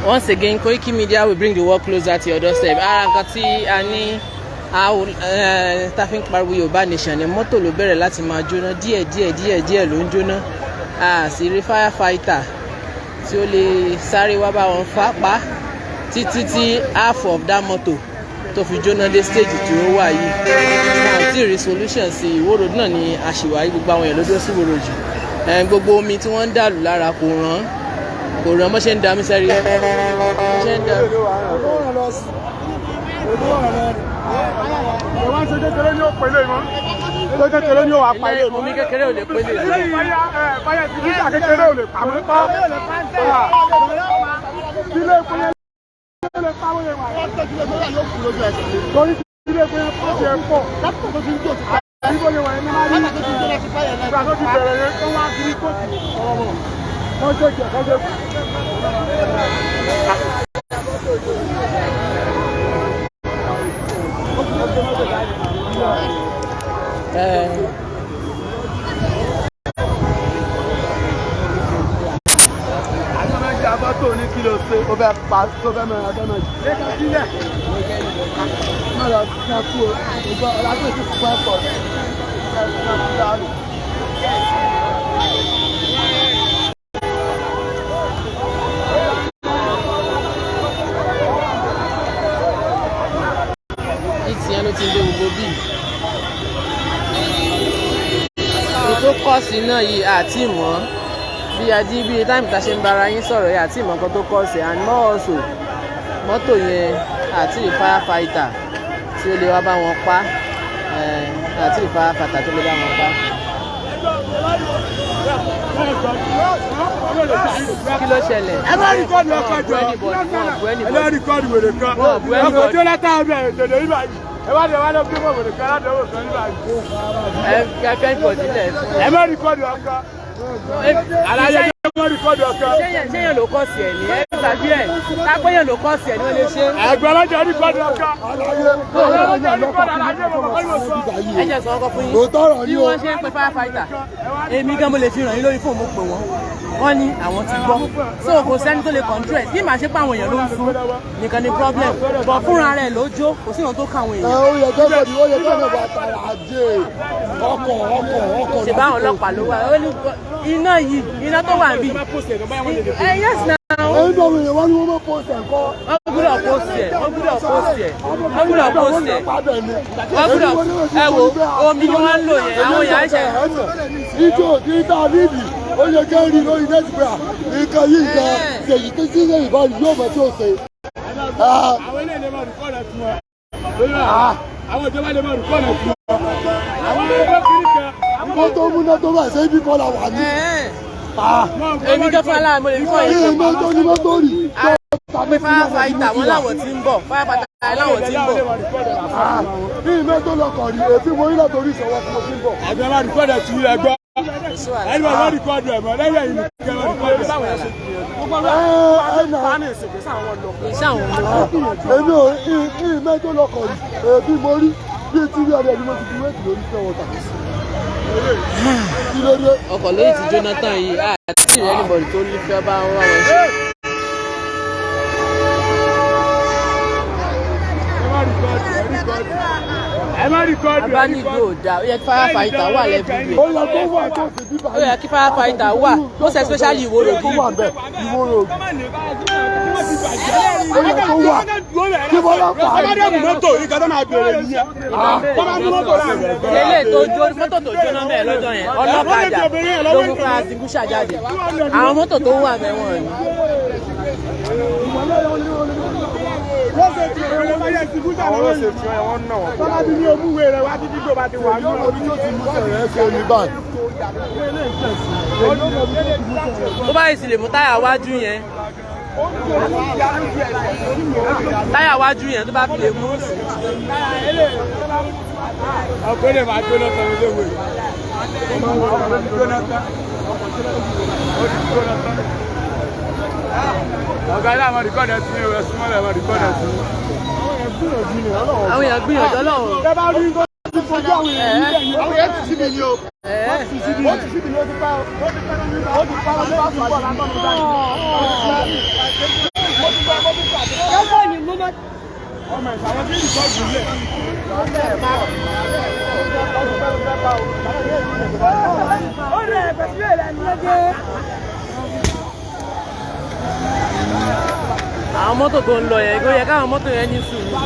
Once again, Koikimedia will bring the work closer to your doorstep. Arakati ani Tafink pariwo Yorùbá Nation ni mọ́tò ló bẹ̀rẹ̀ láti máa jóná díẹ̀ ló ń jóná. Sì rí firefighter tí ó lè sáré wá bá wọn pa títí half of that motor tó fi jóná dé stage tí ó wà yìí. Wọn ti rí solution sí Ìwó Road náà ní àṣìwáyé gbogbo àwọn èèyàn ló dúró sí Ìwó Road jù. Gbogbo omi tí wọ́n ń dàlù lára kò ràn mọ́ ṣe ń da mí sẹ́rí. Omi kékeré ò lè pélé tó ní kí ló ṣe ó fẹ́ pa tó fẹ́ mẹ́rin ọjọ́ náà ṣe ká sílẹ̀ náà lọ sí ẹkú ọjọ́ ọlájú tó fún ẹ̀kọ́ ìtìyẹn ló ti ń dé gbogbo bíi ètò kọ́ọ̀sì náà yìí àti ìmọ̀ bí táìmù tá a ṣe ń bára yín sọ̀rọ̀ yìí àti ìmọ̀ nǹkan tó kọ́ọ̀sì and more also mọ́tò yẹn àti firefighter tí ó lè wá bá wọn pa àti firefighter tó lè bá wọn pa. Kí ló ṣẹlẹ̀? ẹ má rìkọ́dù ọkọ̀ jọ ẹ má rìkọ́dù wèrè kan ọkọ̀ tó látà ọbẹ̀ tẹ̀lé ibà yìí ẹ wá lọ gbé mọ̀ wèrè kan látà ọbẹ̀ kan ibà yìí. Ẹ fẹ́ pọ̀ sílẹ̀. ẹ má rìkọ́dù ọkọ̀ aláyé ẹ má rìkọ́dù ọkọ̀. ṣéyàn ló kọ́ sí ẹ̀ ní ẹ tàbí ẹ̀ tápẹ́yàn ló kọ́ sí ẹ̀ ní wọ́n lè ṣe. ẹgbẹ́ ọlọ́jà rìkọ́dù ọkọ̀. ẹ jẹ́ sọ ọkọ̀ fún yín bí wọ́n ṣe ń pe firefighter èmi gan mo lè fi ràn yín lórí fóònù mo pè wọ́n ní àwọn ti gbọ́ so kò sẹ́ni tó lè control ẹ̀ bí màá ṣe pé àwọn èèyàn ló ń sún nìkan ni problem bọ̀ fúnra rẹ̀ ló jó kò sí ìran tó ká àwọn èèyàn. ó yẹ kẹ́kọ̀ọ́ bá tara àjẹ ọkọ̀ ṣe báwọn ọlọ́pàá ló wà iná yìí iná tó wà níbí yes na. ẹ̀yin tó wọ̀nyẹn wọ́n ní wọ́n mọ̀ post ẹ̀ kọ́. wọ́n gbúdọ̀ post ẹ̀ ẹ wo omi ni wọ́n ń lò yẹn àwọn èèyàn ṣe. ijó títà nídìí ó yẹ kẹ́ rí lórí nẹ́tìgbà nǹkan yìí nǹkan ṣèyí tó sí ṣe ìbọn yóò mọ̀ tí ó ṣe. àwọn ilé ìlẹ̀ máa rúkọ́ rẹ̀ fún ọ. àwọn ìjọba lè máa rúkọ́ rẹ̀ fún ọ. àwọn ẹgbẹ́ kiri kan. wọ́n tó múná tó bá ṣe ibi kan là wà ní. èmi kẹfà aláàmọ lè fọ yìí. èmi tó ní mọ́tò rí. pé firefighter wọn láwọn tí ń bọ̀ firefighter láwọn tí ń bọ̀. bí mẹ́tò lọkọ̀ rí èsì mo rí látòrí ìṣọwọ́ tí mo fi ń bọ̀. ẹgbẹ́ máa rìkọ́dẹ̀ tí ẹgbọ́. ẹni máa rìkọ́dẹ̀ ẹ̀mọ́ lẹ́yìn ẹ̀yìn nìkan máa rìkọ́dẹ̀. èmi ò ní mẹ́tò lọkọ̀ rí èbí mo rí bí etí rí ọdẹ ni mo ti fi wéètì lórí fẹ́ wọ́tà. ọkọ̀ lóyè ti Jonathan yìí àti anybody tó ní fẹ́ bá wọn wá wọn ṣe. abánidó ò dáa ó yẹ kí firefighter wà lẹ́bí rẹ̀ ó yẹ kí firefighter wà most especially Ìwó Road yìí. kí wọ́n lọ pa á. mọ́tò yìí kan tó máa bèrè nìyẹn. lélẹ̀ tó jó mọ́tò tó jóná bẹ́ẹ̀ lọ́jọ́ yẹn ọlọ́kadà ló mú fún àtìkúṣà jáde àwọn mọ́tò tó wà mẹ́wọ̀n ni. wọ́n ṣe ti ọ̀rọ̀ láyé ìsìnkúta lọ́wọ́ yìí. wọ́n náà wọ́n. tọ́lá ti ní omúwe rẹ̀ wá títí tó bá ti wà ní orí tó ti mú sẹ̀rẹ̀ ẹ̀ṣẹ̀ omi báyìí. tó bá yìí sì lè mú táyà wájú yẹn tó bá fi lè mú. ọ̀gbẹ́lẹ̀ máa jóná tán ilé ìwé. ọ̀gá ilé àwọn rìkọ́dẹ̀ sí ẹ̀rọ súnmọ́lẹ̀ àwọn rìkọ́dẹ̀ sí. àwọn èèyàn gbìyànjú Ọlọ́run. ẹ bá rí nǹkan tó ti fojú àwọn èèyàn nílẹ̀ yìí. àwọn èèyàn ti sí mi ni o. ó ti sí mi ni ó ti pa ó ti pa ó ti pa ó ti pa ó ti pa ó ti pa ó ti pa. àwọn mọ́tò tó ń lọ yẹn kó yẹ káwọn mọ́tò yẹn ní sùúrù.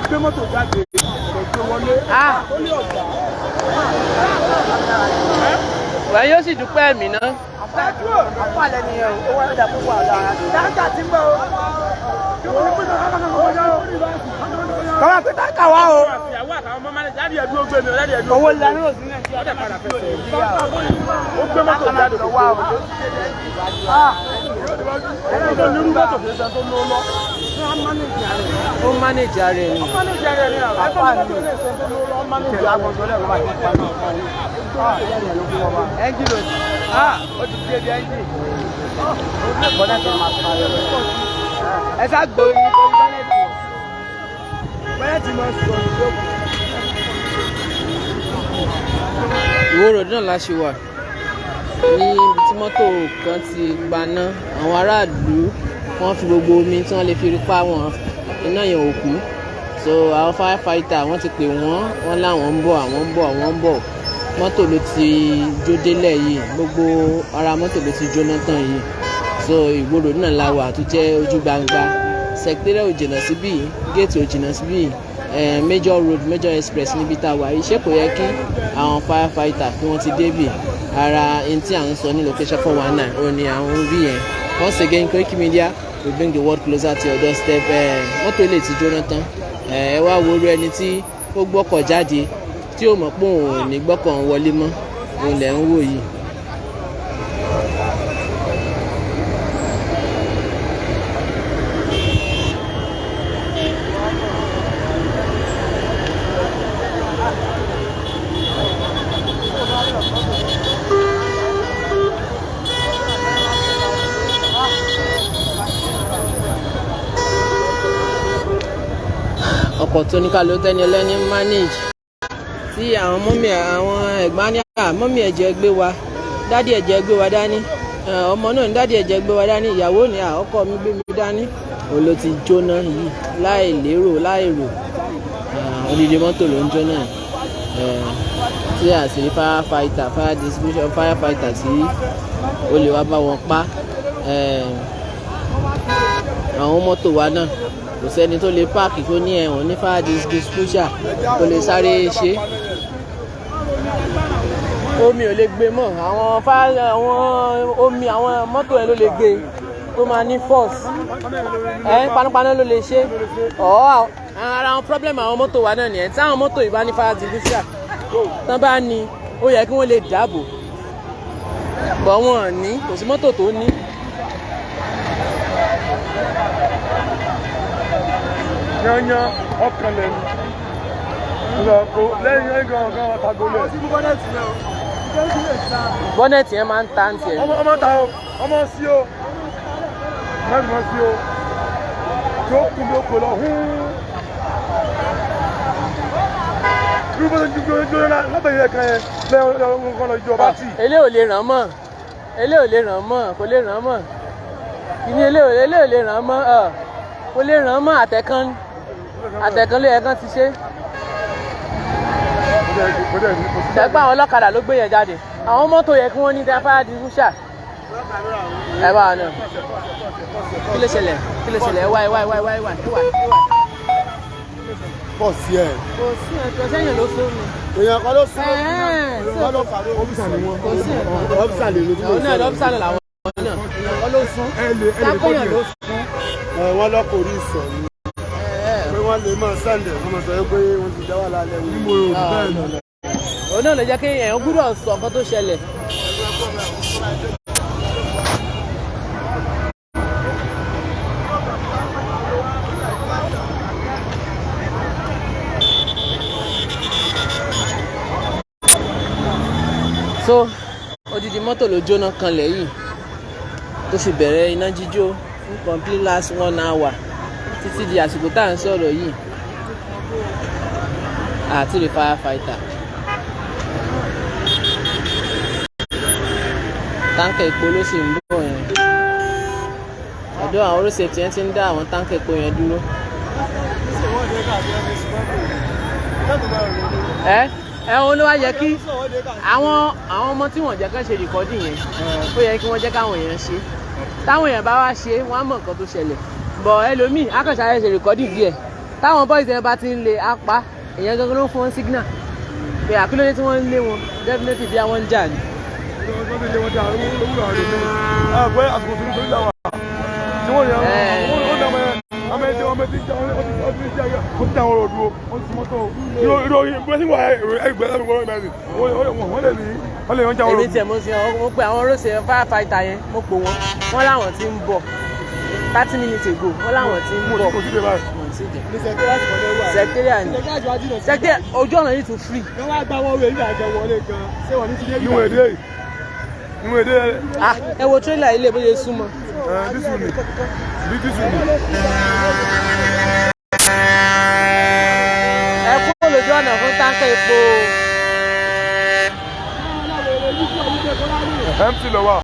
gbé mọ́tò jáde gbé wọlé. wàá yóò sì dúpẹ́ ẹ̀mí náà. àpò àlẹ́ ni ó wá ẹ̀dá púpọ̀ àdára. dáńtà ti ń bọ̀ o. kọ́má pé táǹkà wá o. ìyàwó àtàwọn ọmọ máa ń jáde ẹ̀dúró gbé mi jáde ẹ̀dúró. owó ìlànà òsì náà ti ọ̀dẹ̀ padà fẹsẹ̀. ó gbé mọ́tò jáde kó wá o. ẹni tó ní mọ́tò kìí ṣe tó ló lọ. ó mánéjì ara ẹ̀ ni. àpò àlẹ́ ni ó mánéjì agbọ̀nsọ̀ lẹ́ẹ̀kọ́ bá ti pa náà. ẹ́ńjìnì ó ti fi ebi ẹ́ńjìnì. bọ́nẹ́tì máa pa ẹ̀ lọ. ẹ sá gbòòrò ní bọ́nẹ́tì. bọ́nẹ́tì máa sọ ìjókòó. Ìwó road náà la ṣe wà ní ibi tí mọ́tò kan ti gbaná. àwọn aráàlú wọ́n fi gbogbo omi tí wọ́n lè fi rí pa wọn iná yẹn ò kú. so àwọn firefighter wọ́n ti pè wọ́n láwọn ń bọ̀ mọ́tò ló ti jó délẹ̀ yìí gbogbo ara mọ́tò ló ti jóná tán yìí. so Ìwó road náà la wà tó jẹ́ ojú gbangba secretariat ò jìnnà síbí gate ò jìnnà síbí major express níbi tá a wà yìí. ṣé kò yẹ kí àwọn firefighter kí wọ́n ti débì ara ẹni tí à ń sọ ní location 419 òun ni àwọn ń rí yẹn. once again Koikimedia we bring the world closer to your doorstep. mọ́tò ilé ti jóná tán ẹ wá wo orí ẹni tí ó gbọ́kọ̀ jáde tí ó mọ̀ pé òun ò ní gbọ́kọ̀ wọlé mọ́ òun lẹ̀ ń wò yìí. ọkọ̀ tó ní ká ló tẹ́ni ẹlẹ́ni manage tí àwọn mọ́mí àwọn ẹ̀gbọ́n ní mọ́mí ẹ̀jẹ̀ gbé wa dádì ẹ̀jẹ̀ gbé wa dání ọmọ náà ní dádì ẹ̀jẹ̀ gbé wa dání ìyàwó ní ọkọ mi gbé mi dání òun ló ti jóná yìí láì lérò láì rò odidi mọ́tò ló ń jóná tí àṣírí firefighter tí ó lè wá bá wọn pa àwọn mọ́tò wa náà kò sẹ́ni tó lè páàkì tó ní ẹ̀wọ̀n ní fire disposal kò lè sáré ṣe. omi ò lè gbé mọ́ àwọn omi àwọn mọ́tò ẹ̀ ló lè gbé tó máa ní force panápaná ló lè ṣe. ara àwọn problem àwọn mọ́tò wa náà nìyẹn tí àwọn mọ́tò yìí bá ní fire disposal tán bá ní ó yẹ kí wọ́n lè dáàbò bọ̀ wọ́n ní kò sí mọ́tò tó ní. yanyan ọkàn lẹ́nu lẹ́yìn gan-an ọ̀tàgọ́lẹ̀. bọ́nẹ̀tì yẹn máa ń ta ní tiẹ̀. ọmọ ta o ọmọ sí o mẹ́rin sí o tí ó kún bí ó kò lọ bí ó bá ti gbé látàrí ẹ̀kan yẹn lẹ́yìn ọkàn lọ ìjọba tì. eléyìí ò lè ràn mọ́ kò lè ràn mọ́ kìíní eléyìí ò lè ràn mọ́ kò lè ràn mọ́ àtẹ̀kán lé ẹ̀kan ti ṣe. ṣẹ́gbọ́n àwọn ọlọ́kadà ló gbé yẹn jáde àwọn mọ́tò yẹ kí wọ́n ní fire disposal. ẹ bá wa náà kí ló ṣẹlẹ̀ wá. pọ̀ sí ẹ̀. kò sí ẹ̀kọ́ sẹ́yìn ló sún mi. èèyàn kan ló sún wọn lọ kàdé ọ́fíìsà ni wọn. kò sí ẹ̀kọ́ ọ́fíìsà lè lójú lójú. náà lọ́fíìsà náà làwọn náà èèyàn kan ló sún sápẹ́yàn ló sún. wọ́n lọ́kọ̀ orí ìsọ̀ ni pé wọ́n lè máa sẹ́ndẹ̀ wọ́n máa sọ pé wọ́n ti dá wà lálẹ́ ní mo rò bẹ́ẹ̀ lọ. òun náà lè jẹ́ kí èèyàn gbúdọ̀ sọ nǹkan tó ṣẹlẹ̀. so odidi mọ́tò ló jóná kanlẹ̀ yìí tó fi bẹ̀rẹ̀ iná jíjó fún complete last 1 hour títí di àsìkò tá à ń sọ̀rọ̀ yìí àti rí firefighter táǹkà epo ló sì ń bọ̀ yẹn. Ọ̀dọ̀ àwọn road safety yẹn ti ń dá àwọn táǹkà epo yẹn dúró. Òun ló wá yẹ kí àwọn ọmọ tí wọ́n jẹ́ kán ṣe rìkọ́dì yẹn ó yẹ kí wọ́n jẹ́ káwọn èèyàn ṣe. Táwọn èèyàn bá wá ṣe wọ́n á mọ̀ nǹkan tó ṣẹlẹ̀. Bọ̀ ẹlòmíì akọ̀ṣàyẹ̀ ṣe rìkọ́dì díẹ̀. Táwọn boys yẹn bá ti ń le apá èèyàn gangan ló ń fún wọn signal pé àkílódé tí wọ́n ń lé wọn definitely bí àwọn ń jà ní. Èmi tiẹ̀ mo pe àwọn olóṣèlú firefighter yẹn mo pò wọ́n láwọn tí ń bọ̀ 30 minutes ago wọ́n láwọn tí ń bọ̀. Secretariat ni secretariat ojú ọ̀nà yìí tún free. wọ́n wá gbá wọ́n wẹ̀ ní àjọ wọlé gan ṣé wọ́n ní ti dé bí. níwọ̀n èdè. Ẹ wo trailer ilé bó ṣe súnmọ́. Ẹ kúrò lójú ọ̀nà fún táǹkà epo. empty lọ wà.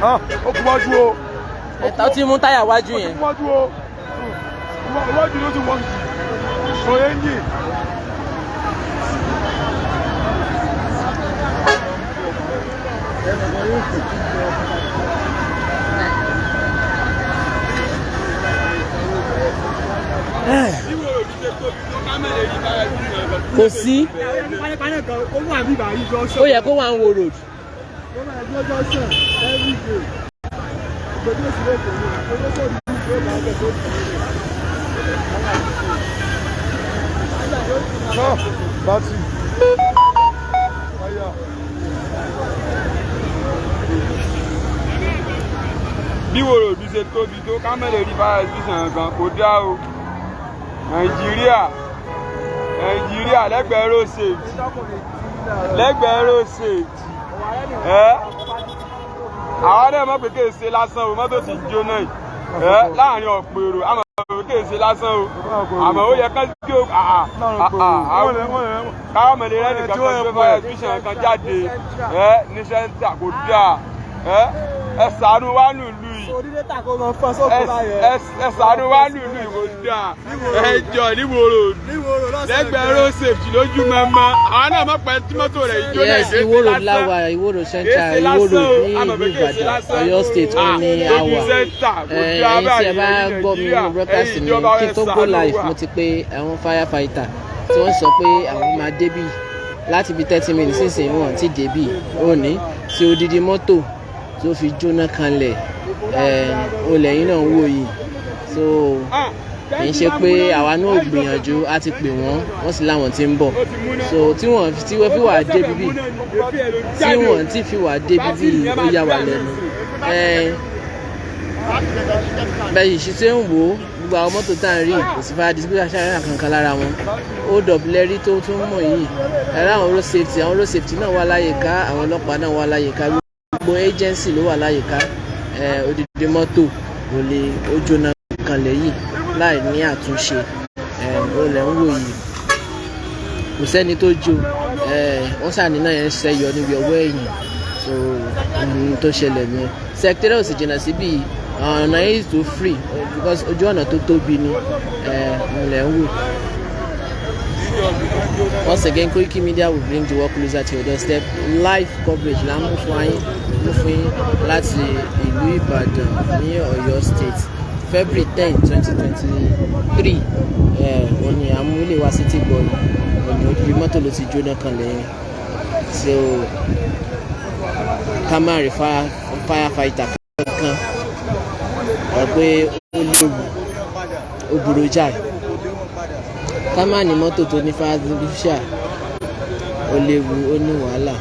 Ó kú wájú o. Ẹ̀ta ó ti mú táyà wájú yẹn. Ó kú wájú o. Iwájú ló ti wọ́n jù. Sọ yẹn yìí. Kò sí. Ó yẹ kó wà ń wo road. Bátì. Bí wòrò bí ṣe tóbi tó kámẹ́lẹ̀ rí fire station kan kò dá o. Nàìjíríà lẹ́gbẹ̀ẹ́ road safety àwọn náà mọ̀ pé kí èsè lásán o mọ́tò ti jóná yìí láàrin ọ̀pọ̀ èrò àmọ́ pé kí èsè lásán o àmọ́ ó yẹ ká kí o káwọn mọ̀lẹ́ rẹ̀ nìkan kan gbé fire station kan jáde ní sẹ́ńtà kò dáa ẹ ṣàánú wa nílùú yìí ẹ ṣàánú wa nílùú yìí kò dáa ẹ jọ níwòrò lẹ́gbẹ̀ẹ́ road safety lójú mẹ́mọ́ àwọn náà mọ̀ pé tí mọ́tò rẹ̀ ìjọ náà ṣe é Ìwó road láwa Ìwó road central Ìwó road ní ìlú Ìbàdàn Ọ̀yọ́ state ó ní àwà ẹ̀yin tí ẹ bá gbọ́ mi ní broadcast mi kí tó go live mo ti pé àwọn firefighter tí wọ́n sọ pé àwọn máa débì láti bí 30 minutes sísìn wọn ti débì òní tí odidi mọ́tò tó fi jóná kanlẹ̀ olẹ́yìn náà wò yìí so kì í ṣe pé àwa náà gbìyànjú á ti pè wọ́n sì láwọn tí ń bọ̀ so tí wọ́n fi wà débi bí ó yà wá lẹ́nu bẹ́ẹ̀ sì ṣe ń wò ó gbogbo àwọn mọ́tò tá à ń rí kò sí fara display aṣáájú kankan lára wọn ó dọ̀bìlẹ́rí tó tún mọ̀ yìí ẹ̀rọ àwọn road safety náà wà láyìíká àwọn ọlọ́pàá náà wà láyìíká gbogbo agency ló wà láyìíká odidi mọ́tò ò lè ó jóná kanlẹ̀ yìí láì ní àtúnṣe olè ń wò yìí kò sẹ́ni tó jó wọ́n sàní náà yẹn ṣẹyọ níbi ọwọ́ ẹ̀yìn so ohun tó ṣẹlẹ̀ ni secretariat ò sì jìnnà síbí ọ̀nà yìí tó free because ojú ọ̀nà tó tóbi ni olè ń wò. Once again, Koikimedia will bring the work closer to your doorstep. Live coverage la mú fún yín láti ìlú Ìbàdàn ní Ọ̀yọ́ State February 10, 2023. Wọ́n ní amúlé wá sí ti gbọ́n ní ojú mọ́tò ló ti jóná kan lẹ́yìn so ká má rí firefighter kankan pé ó léwu ó burú jáì ká má ní mọ́tò tó ní fàdúrúṣà ó léwu ó ní wàhálà.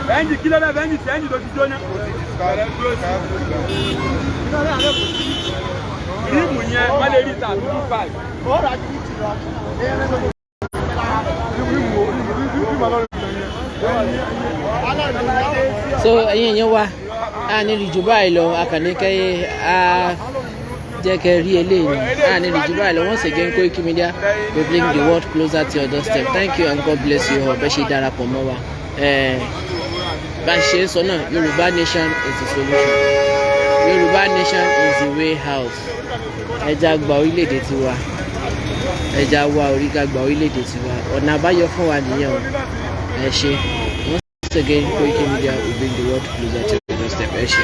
Vendi kilo na vendi sendi do tijona. Rimu yẹn wọ́n lè rí ta 25. So ẹ̀yin èèyàn wa a ní rí jù báyìí lọ akànníkẹ́ a jẹ́ kẹ́ rí eléyìí a ní rí jù báyìí lọ. Once again Koikimedia we bring the world closer to your doorstep. Thank you and God bless you all. Bẹ́ẹ̀ ṣe darapọ̀ mọ́ wa. Bá a ṣe ń sọ náà Yorùbá nation is the solution. Yorùbá nation is the way out. Ẹja gba orílẹ̀-èdè tiwa. Ẹja wa orí ká gba orílẹ̀-èdè tiwa. Ọ̀nà àbáyọ fún wa nìyẹn o. Ẹ ṣe. Once again Koikimedia we bring the world closer to your doorstep. Ẹ ṣe.